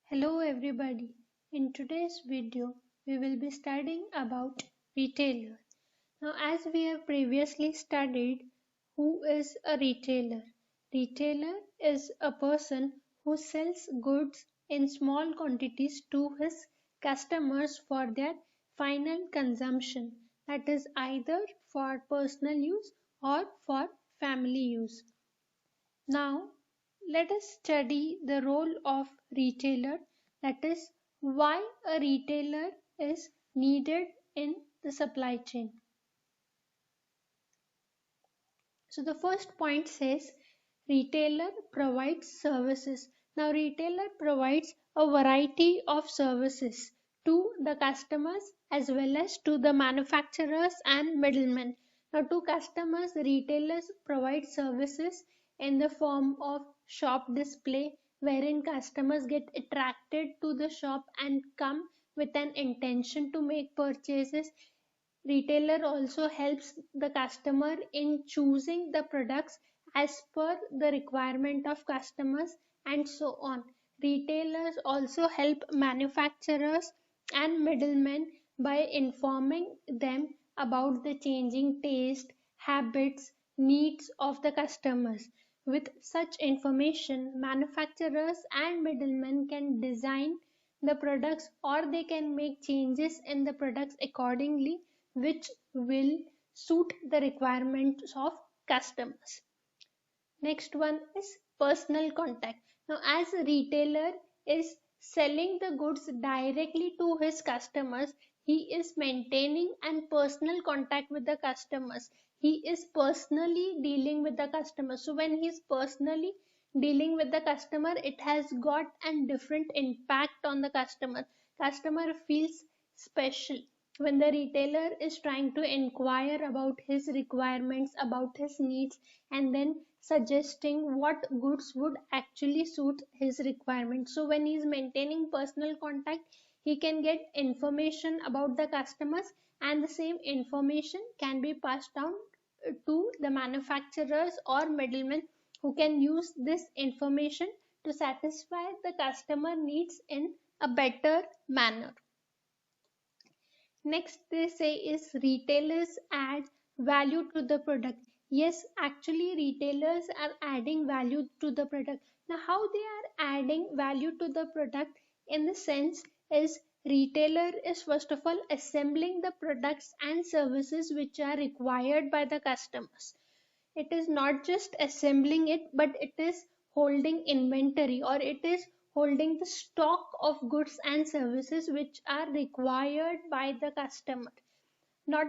Hello everybody. In today's video, we will be studying about retailer. Now as we have previously studied, who is a retailer? Retailer is a person who sells goods in small quantities to his customers for their final consumption, that is either for personal use or for family use. Now, let us study the role of retailer, that is, why a retailer is needed in the supply chain. So, the first point says retailer provides services. Now, retailer provides a variety of services to the customers as well as to the manufacturers and middlemen. Now, to customers, retailers provide services in the form of shop display, wherein customers get attracted to the shop and come with an intention to make purchases. Retailer also helps the customer in choosing the products as per the requirement of customers and so on. Retailers also help manufacturers and middlemen by informing them about the changing taste, habits, needs of the customers. With such information, manufacturers and middlemen can design the products or they can make changes in the products accordingly, which will suit the requirements of customers. Next one is personal contact. Now, as a retailer is selling the goods directly to his customers, he is maintaining an personal contact with the customers. He is personally dealing with the customer. So when he is personally dealing with the customer, it has got a different impact on the customer. Customer feels special when the retailer is trying to inquire about his requirements, about his needs, and then suggesting what goods would actually suit his requirements. So when he is maintaining personal contact, he can get information about the customers, and the same information can be passed down to the manufacturers or middlemen who can use this information to satisfy the customer needs in a better manner. Next, they say is retailers add value to the product. Yes, actually, retailers are adding value to the product. Now, how they are adding value to the product in the sense is retailer is first of all assembling the products and services which are required by the customers. It is not just assembling it, but it is holding inventory, or it is holding the stock of goods and services which are required by the customer. Not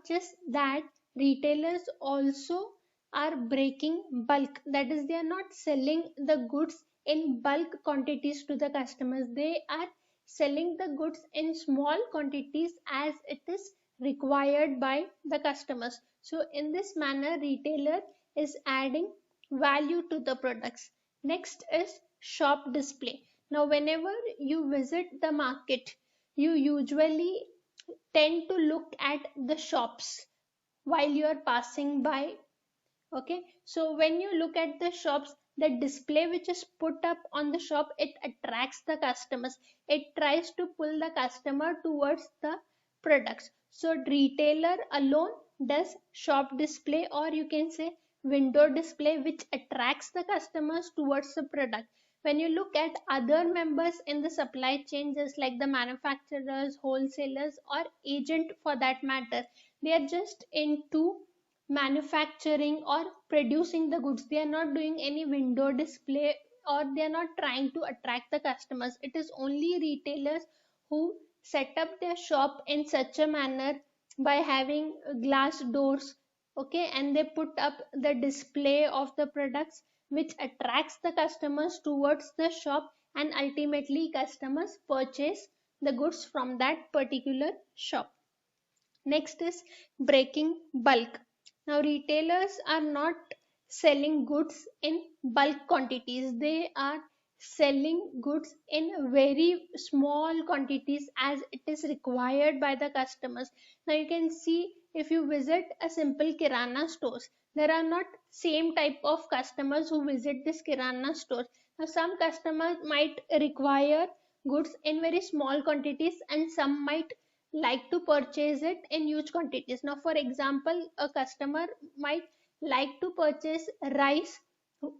just that, retailers also are breaking bulk, that is, they are not selling the goods in bulk quantities to the customers. They are selling the goods in small quantities as it is required by the customers. So in this manner, retailer is adding value to the products. Next is shop display. Now whenever you visit the market, you usually tend to look at the shops while you are passing by. Okay, so when you look at the shops, the display which is put up on the shop, it attracts the customers. It tries to pull the customer towards the products. So retailer alone does shop display, or you can say window display, which attracts the customers towards the product. When you look at other members in the supply chain, just like the manufacturers, wholesalers, or agent for that matter, they are just into manufacturing or producing the goods. They are not doing any window display, or they are not trying to attract the customers. It is only retailers who set up their shop in such a manner by having glass doors, okay, and they put up the display of the products which attracts the customers towards the shop, and ultimately customers purchase the goods from that particular shop. Next is breaking bulk. Now, retailers are not selling goods in bulk quantities, they are selling goods in very small quantities as it is required by the customers. Now, you can see if you visit a simple kirana stores, there are not same type of customers who visit this kirana store. Now, some customers might require goods in very small quantities and some might like to purchase it in huge quantities. Now, for example, a customer might like to purchase rice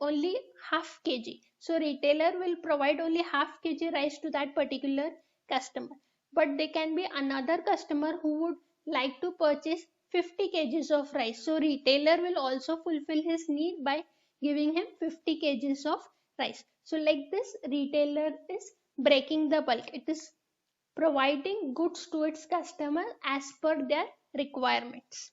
only half kg. So, retailer will provide only half kg rice to that particular customer. But there can be another customer who would like to purchase 50 kgs of rice. So, retailer will also fulfill his need by giving him 50 kgs of rice. So like this, retailer is breaking the bulk. It is providing goods to its customer as per their requirements.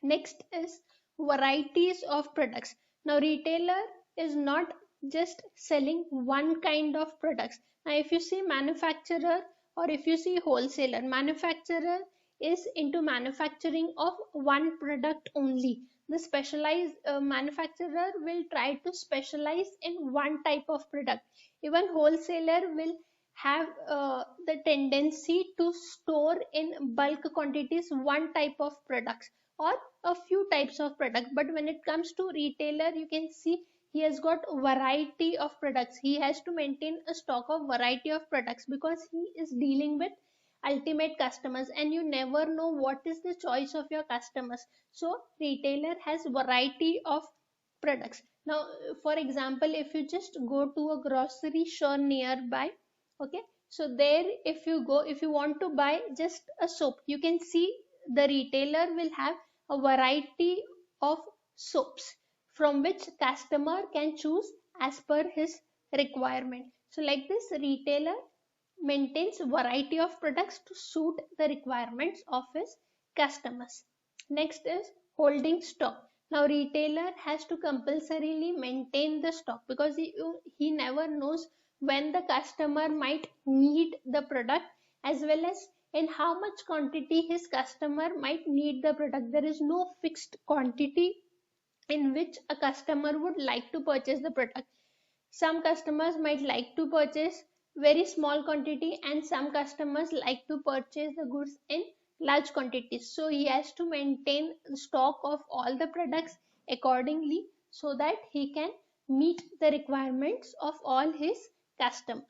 Next is varieties of products. Now retailer is not just selling one kind of products. Now if you see manufacturer or if you see wholesaler, manufacturer is into manufacturing of one product only. The specialized manufacturer will try to specialize in one type of product. Even wholesaler will have the tendency to store in bulk quantities one type of products or a few types of product. But when it comes to retailer, you can see he has got variety of products. He has to maintain a stock of variety of products because he is dealing with ultimate customers and you never know what is the choice of your customers. So retailer has variety of products. Now for example, if you just go to a grocery store nearby, okay, so there if you go, if you want to buy just a soap, you can see the retailer will have a variety of soaps from which customer can choose as per his requirement. So like this, retailer maintains variety of products to suit the requirements of his customers. Next is holding stock. Now retailer has to compulsorily maintain the stock because he never knows when the customer might need the product as well as in how much quantity his customer might need the product. There is no fixed quantity in which a customer would like to purchase the product. Some customers might like to purchase very small quantity and some customers like to purchase the goods in large quantities. So he has to maintain stock of all the products accordingly so that he can meet the requirements of all his customers.